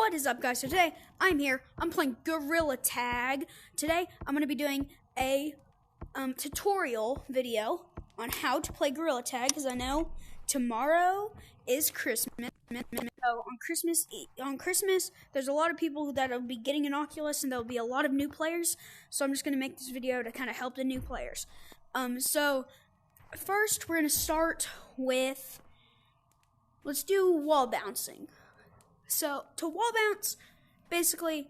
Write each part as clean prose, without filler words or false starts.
What is up, guys? So today I'm here. I'm playing Gorilla Tag. Today I'm going to be doing a tutorial video on how to play Gorilla Tag because I know tomorrow is Christmas. So on Christmas, there's a lot of people that will be getting an Oculus, and there'll be a lot of new players. So I'm just going to make this video to kind of help the new players. So first we're going to start with, let's do wall bouncing. So, to wall bounce, basically,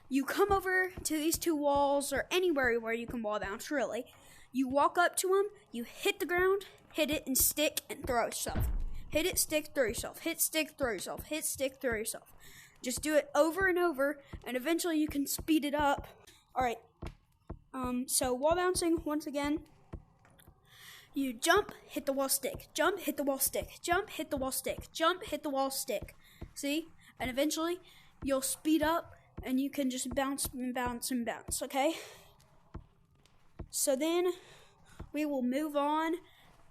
you come over to these two walls, or anywhere where you can wall bounce, really. You walk up to them, you hit the ground, hit it, and stick, and throw yourself. Hit it, stick, throw yourself. Hit, stick, throw yourself. Hit, stick, throw yourself. Just do it over and over, and eventually you can speed it up. Alright, so wall bouncing, once again, you jump, hit the wall, stick. Jump, hit the wall, stick. Jump, hit the wall, stick. Jump, hit the wall, stick. See? And eventually, you'll speed up, and you can just bounce and bounce and bounce, okay? So then, we will move on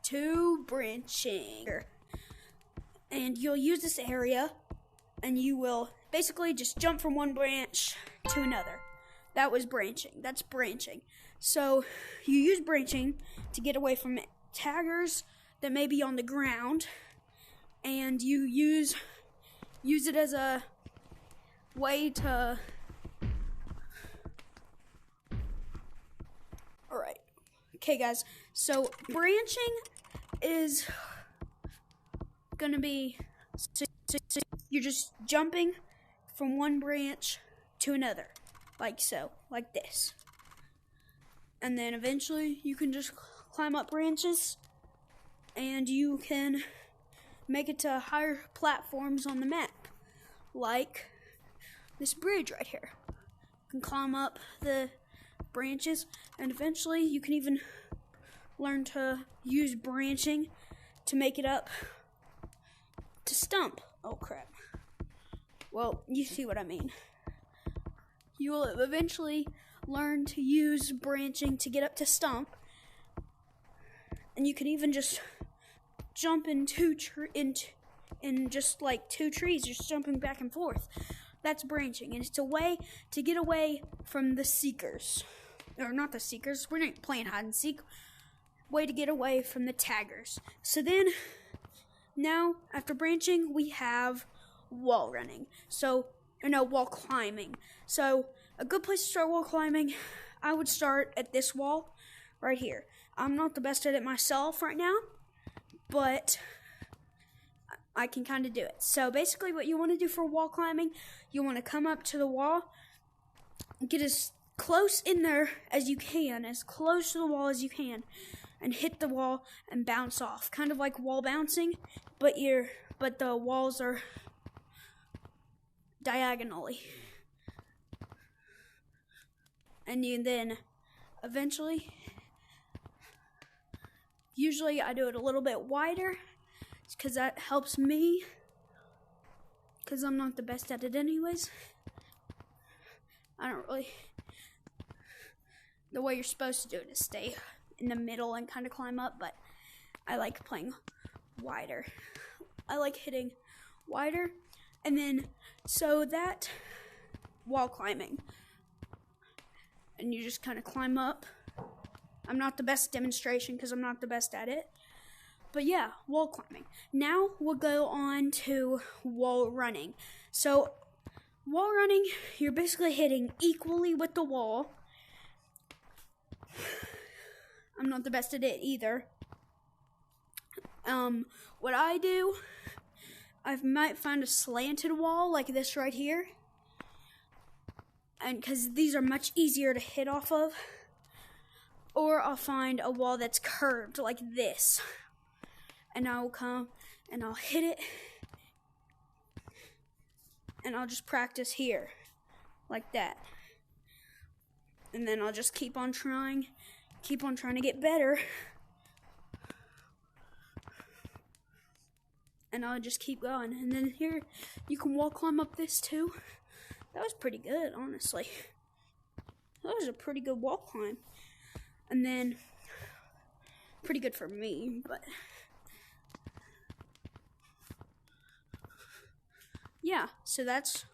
to branching. And you'll use this area, and you will basically just jump from one branch to another. That was branching. That's branching. So, you use branching to get away from taggers that may be on the ground, and you use it as a way to... Alright. Okay, guys. So, branching is gonna be... So you're just jumping from one branch to another. Like so. Like this. And then eventually, you can just climb up branches, and you can make it to higher platforms on the map, like this bridge right here. You can climb up the branches, and eventually you can even learn to use branching to make it up to stump. Oh crap. Well, you see what I mean. You will eventually learn to use branching to get up to stump, and you can even just jump in just like two trees, just jumping back and forth. That's branching, and it's a way to get away from the seekers. Or not the seekers, we're not playing hide and seek. Way to get away from the taggers. So then, now, after branching, we have wall running. Wall climbing. So, a good place to start wall climbing, I would start at this wall right here. I'm not the best at it myself right now, but I can kind of do it. So basically what you want to do for wall climbing, you want to come up to the wall, get as close in there as you can, as close to the wall as you can, and hit the wall and bounce off. Kind of like wall bouncing, but the walls are diagonally. And then eventually, usually I do it a little bit wider because that helps me, because I'm not the best at it anyways. The way you're supposed to do it is stay in the middle and kind of climb up, but I like playing wider. I like hitting wider, and then, so that wall climbing, and you just kind of climb up. I'm not the best demonstration because I'm not the best at it. But yeah, wall climbing. Now we'll go on to wall running. So, wall running, you're basically hitting equally with the wall. I'm not the best at it either. What I do, I might find a slanted wall like this right here. And because these are much easier to hit off of. Or I'll find a wall that's curved like this. And I'll come and I'll hit it. And I'll just practice here. Like that. And then I'll just keep on trying to get better. And I'll just keep going. And then here, you can wall climb up this too. That was pretty good, honestly. That was a pretty good wall climb. And then, pretty good for me, but yeah, so that's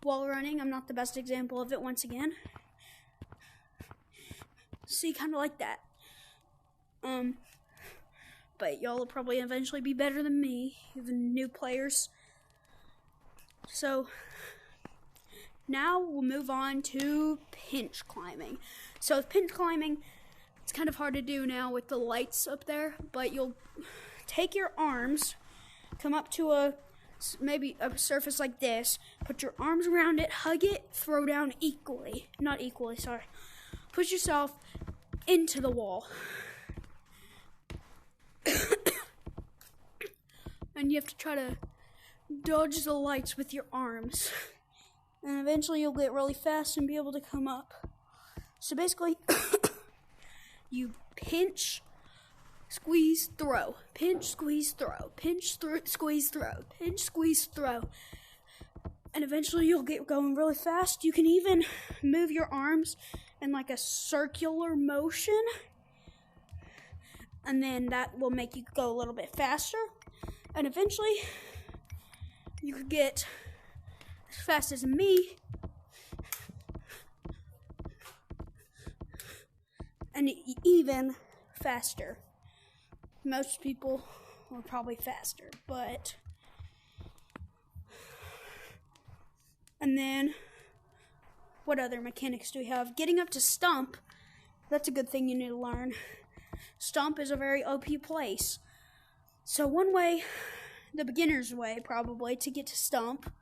wall running. I'm not the best example of it once again. See, kind of like that. But y'all will probably eventually be better than me, even new players. So now we'll move on to pinch climbing. So with pinch climbing, it's kind of hard to do now with the lights up there, but you'll take your arms, come up to maybe a surface like this, put your arms around it, hug it, throw down equally. Not equally, sorry. Push yourself into the wall. And you have to try to dodge the lights with your arms. And eventually you'll get really fast and be able to come up. So basically, you pinch, squeeze, throw. Pinch, squeeze, throw. Pinch, squeeze, throw. Pinch, squeeze, throw. And eventually you'll get going really fast. You can even move your arms in like a circular motion. And then that will make you go a little bit faster. And eventually, you could get as fast as me. And even faster. Most people are probably faster, but... And then, what other mechanics do we have? Getting up to stump, that's a good thing you need to learn. Stump is a very OP place. So one way, the beginner's way probably, to get to stump,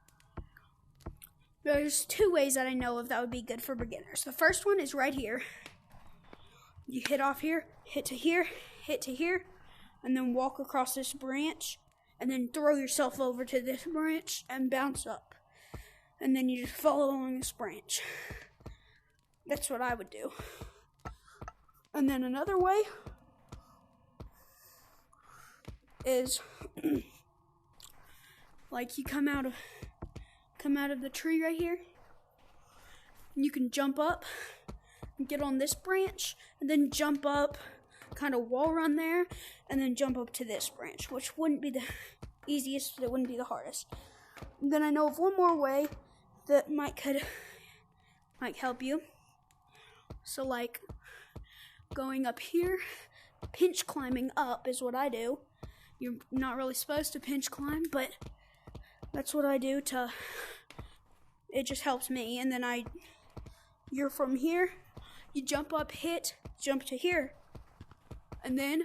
there's two ways that I know of that would be good for beginners. The first one is right here. You hit off here, hit to here, and then walk across this branch, and then throw yourself over to this branch and bounce up. And then you just follow along this branch. That's what I would do. And then another way is like you come out of the tree right here, and you can jump up and get on this branch, and then jump up, kind of wall run there, and then jump up to this branch, which wouldn't be the easiest, but it wouldn't be the hardest. And then I know of one more way that might help you. So like going up here, pinch climbing up is what I do. You're not really supposed to pinch climb, but that's what I do it just helps me. And then you're from here, you jump up, jump to here. And then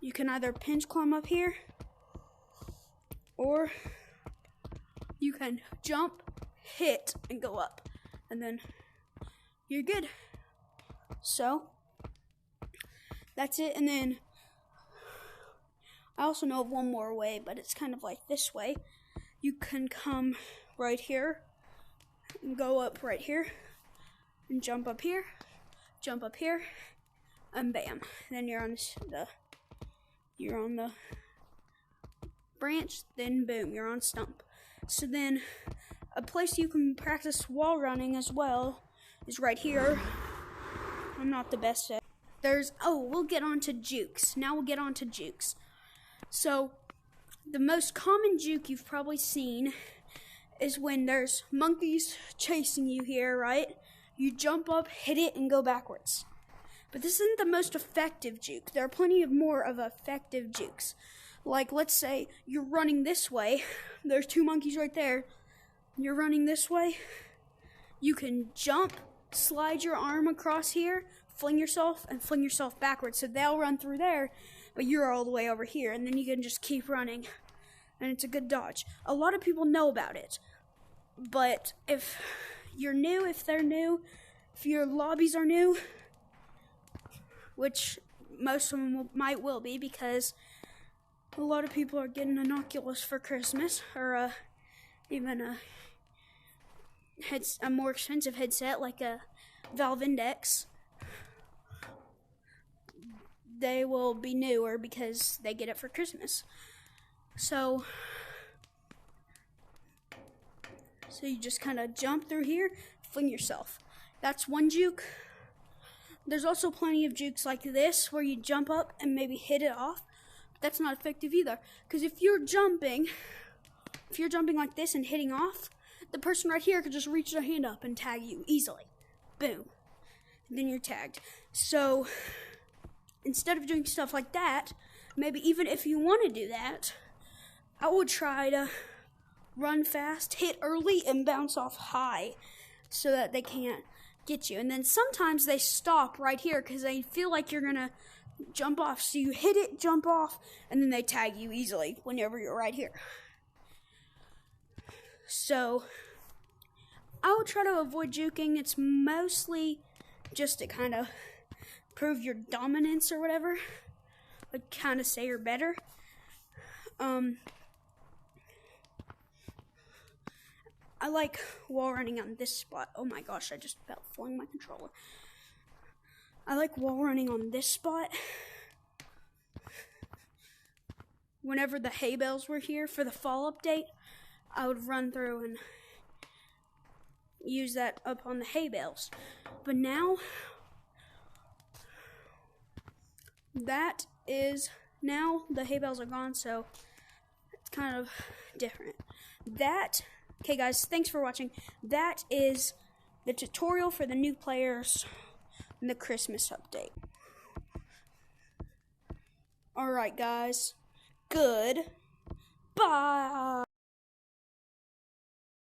you can either pinch climb up here, or you can jump, hit, and go up. And then you're good. So that's it. And then I also know of one more way, but it's kind of like this way. You can come right here and go up right here and jump up here, and bam. Then you're on the branch, then boom, you're on stump. So then a place you can practice wall running as well is right here. I'm not the best at. We'll get on to jukes. Now we'll get on to jukes. So, the most common juke you've probably seen is when there's monkeys chasing you here, right? You jump up, hit it, and go backwards. But this isn't the most effective juke. There are plenty of more of effective jukes. Like, let's say you're running this way. There's two monkeys right there. You're running this way. You can jump, slide your arm across here, fling yourself backwards. So they'll run through there, but you're all the way over here, and then you can just keep running, and it's a good dodge. A lot of people know about it, but if you're new, if they're new, if your lobbies are new, which most of them will be, because a lot of people are getting an Oculus for Christmas, or even a more expensive headset like a Valve Index. They will be newer because they get it for Christmas. So you just kind of jump through here, fling yourself. That's one juke. There's also plenty of jukes like this where you jump up and maybe hit it off. That's not effective either, because if you're jumping if you're jumping like this and hitting off, the person right here could just reach their hand up and tag you easily. Boom. And then you're tagged. So instead of doing stuff like that, maybe even if you want to do that, I would try to run fast, hit early, and bounce off high so that they can't get you. And then sometimes they stop right here because they feel like you're going to jump off. So you hit it, jump off, and then they tag you easily whenever you're right here. So I would try to avoid juking. It's mostly just to kind of prove your dominance or whatever. Like kind of say you're better. I like wall running on this spot. Oh my gosh, I just about flung my controller. I like wall running on this spot. Whenever the hay bales were here for the fall update, I would run through and use that up on the hay bales. But now, now the hay bales are gone, so it's kind of different. Okay guys, thanks for watching. That is the tutorial for the new players in the Christmas update. Alright guys, goodbye.